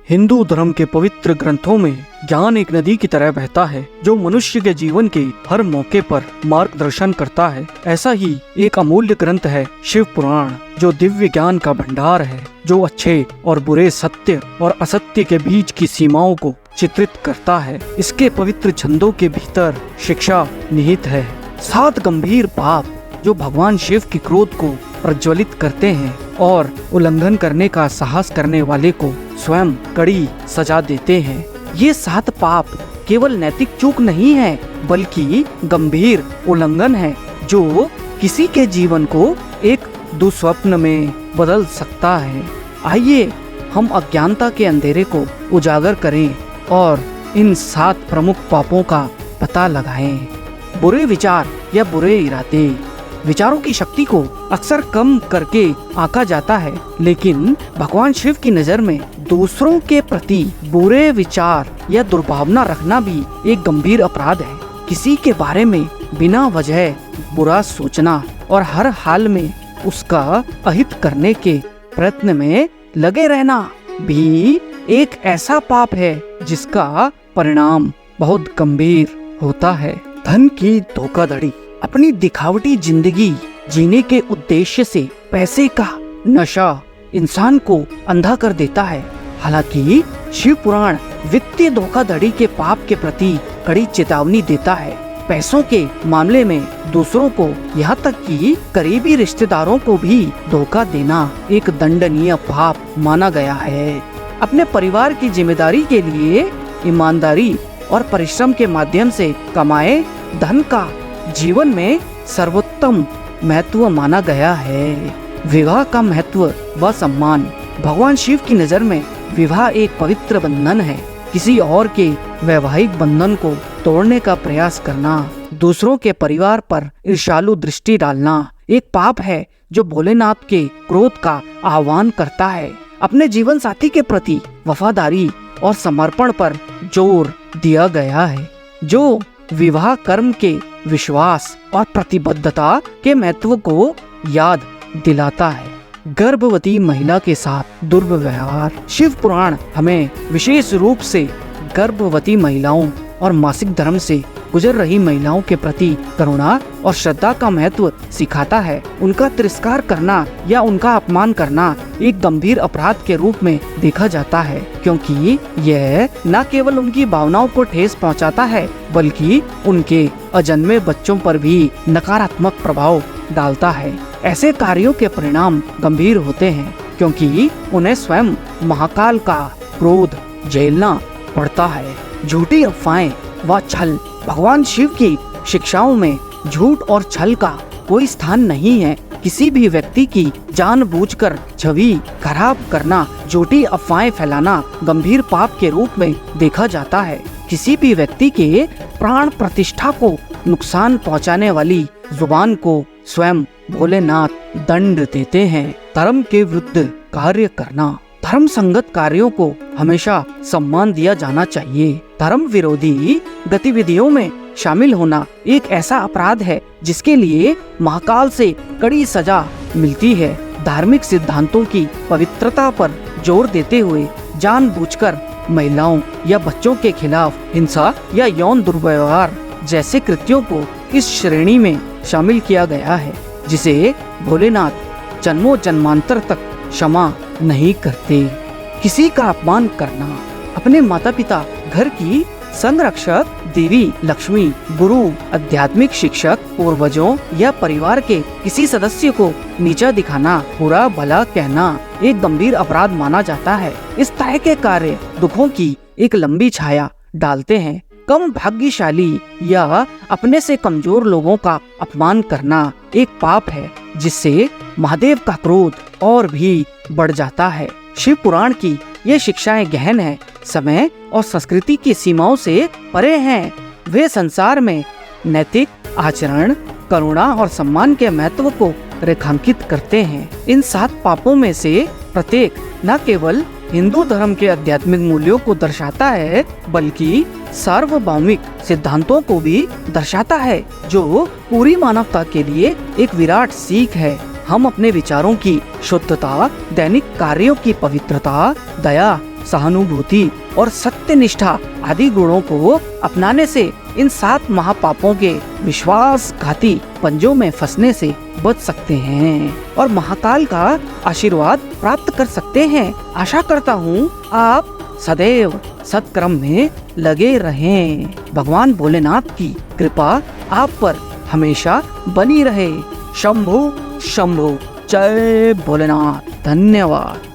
हिंदू धर्म के पवित्र ग्रंथों में ज्ञान एक नदी की तरह बहता है जो मनुष्य के जीवन के हर मौके पर मार्गदर्शन करता है। ऐसा ही एक अमूल्य ग्रंथ है शिव पुराण, जो दिव्य ज्ञान का भंडार है, जो अच्छे और बुरे, सत्य और असत्य के बीच की सीमाओं को चित्रित करता है। इसके पवित्र छंदों के भीतर शिक्षा निहित है। 7 गंभीर पाप जो भगवान शिव की क्रोध को प्रज्वलित करते हैं और उल्लंघन करने का साहस करने वाले को स्वयं कड़ी सजा देते हैं। ये 7 पाप केवल नैतिक चूक नहीं है, बल्कि गंभीर उल्लंघन है जो किसी के जीवन को एक दुस्वप्न में बदल सकता है। आइए हम अज्ञानता के अंधेरे को उजागर करें और इन 7 प्रमुख पापों का पता लगाएं। बुरे विचार या बुरे इरादे। विचारों की शक्ति को अक्सर कम करके आंका जाता है, लेकिन भगवान शिव की नजर में दूसरों के प्रति बुरे विचार या दुर्भावना रखना भी एक गंभीर अपराध है। किसी के बारे में बिना वजह बुरा सोचना और हर हाल में उसका अहित करने के प्रयत्न में लगे रहना भी एक ऐसा पाप है जिसका परिणाम बहुत गंभीर होता है। धन की धोखाधड़ी। अपनी दिखावटी जिंदगी जीने के उद्देश्य से पैसे का नशा इंसान को अंधा कर देता है। हालांकि शिव पुराण वित्तीय धोखाधड़ी के पाप के प्रति कड़ी चेतावनी देता है। पैसों के मामले में दूसरों को, यहाँ तक कि करीबी रिश्तेदारों को भी धोखा देना एक दंडनीय पाप माना गया है। अपने परिवार की जिम्मेदारी के लिए ईमानदारी और परिश्रम के माध्यम से कमाए धन का जीवन में सर्वोत्तम महत्व माना गया है। विवाह का महत्व व सम्मान। भगवान शिव की नजर में विवाह एक पवित्र बंधन है। किसी और के वैवाहिक बंधन को तोड़ने का प्रयास करना, दूसरों के परिवार पर ईर्ष्यालु दृष्टि डालना एक पाप है जो भोलेनाथ के क्रोध का आह्वान करता है। अपने जीवन साथी के प्रति वफादारी और समर्पण पर जोर दिया गया है, जो विवाह कर्म के विश्वास और प्रतिबद्धता के महत्व को याद दिलाता है। गर्भवती महिला के साथ दुर्व्यवहार। शिव पुराण हमें विशेष रूप से गर्भवती महिलाओं और मासिक धर्म से गुजर रही महिलाओं के प्रति करुणा और श्रद्धा का महत्व सिखाता है। उनका तिरस्कार करना या उनका अपमान करना एक गंभीर अपराध के रूप में देखा जाता है, क्योंकि यह न केवल उनकी भावनाओं को ठेस पहुंचाता है, बल्कि उनके अजन्मे बच्चों पर भी नकारात्मक प्रभाव डालता है। ऐसे कार्यों के परिणाम गंभीर होते हैं, क्योंकि उन्हें स्वयं महाकाल का क्रोध झेलना पड़ता है। झूठी अफवाहें व छल। भगवान शिव की शिक्षाओं में झूठ और छल का कोई स्थान नहीं है। किसी भी व्यक्ति की जानबूझकर छवि खराब करना, झूठी अफवाहें फैलाना गंभीर पाप के रूप में देखा जाता है। किसी भी व्यक्ति के प्राण प्रतिष्ठा को नुकसान पहुंचाने वाली जुबान को स्वयं भोलेनाथ दंड देते हैं। धर्म के विरुद्ध कार्य करना। धर्म संगत कार्यों को हमेशा सम्मान दिया जाना चाहिए। धर्म विरोधी गतिविधियों में शामिल होना एक ऐसा अपराध है जिसके लिए महाकाल से कड़ी सजा मिलती है। धार्मिक सिद्धांतों की पवित्रता पर जोर देते हुए जानबूझकर महिलाओं या बच्चों के खिलाफ हिंसा या यौन दुर्व्यवहार जैसे कृत्यों को इस श्रेणी में शामिल किया गया है, जिसे भोलेनाथ जन्मों जन्मांतर तक क्षमा नहीं करते। किसी का अपमान करना। अपने माता पिता, घर की संरक्षक, देवी लक्ष्मी, गुरु, आध्यात्मिक शिक्षक, पूर्वजों या परिवार के किसी सदस्य को नीचा दिखाना, बुरा भला कहना एक गंभीर अपराध माना जाता है। इस तरह के कार्य दुखों की एक लंबी छाया डालते हैं। कम भाग्यशाली या अपने से कमजोर लोगों का अपमान करना एक पाप है, जिससे महादेव का क्रोध और भी बढ़ जाता है। शिव पुराण की ये शिक्षाएं गहन है, समय और संस्कृति की सीमाओं से परे हैं। वे संसार में नैतिक आचरण, करुणा और सम्मान के महत्व को रेखांकित करते हैं। इन 7 पापों में से प्रत्येक न केवल हिंदू धर्म के आध्यात्मिक मूल्यों को दर्शाता है, बल्कि सार्वभौमिक सिद्धांतों को भी दर्शाता है, जो पूरी मानवता के लिए एक विराट सीख है। हम अपने विचारों की शुद्धता, दैनिक कार्यों की पवित्रता, दया, सहानुभूति और सत्यनिष्ठा आदि गुणों को अपनाने से इन 7 महापापों के विश्वासघाती पंजों में फंसने से बच सकते हैं और महाकाल का आशीर्वाद प्राप्त कर सकते हैं। आशा करता हूँ आप सदैव सत्कर्म में लगे रहें। भगवान भोलेनाथ की कृपा आप पर हमेशा बनी रहे। शंभो शंभो, जय भोलेनाथ। धन्यवाद।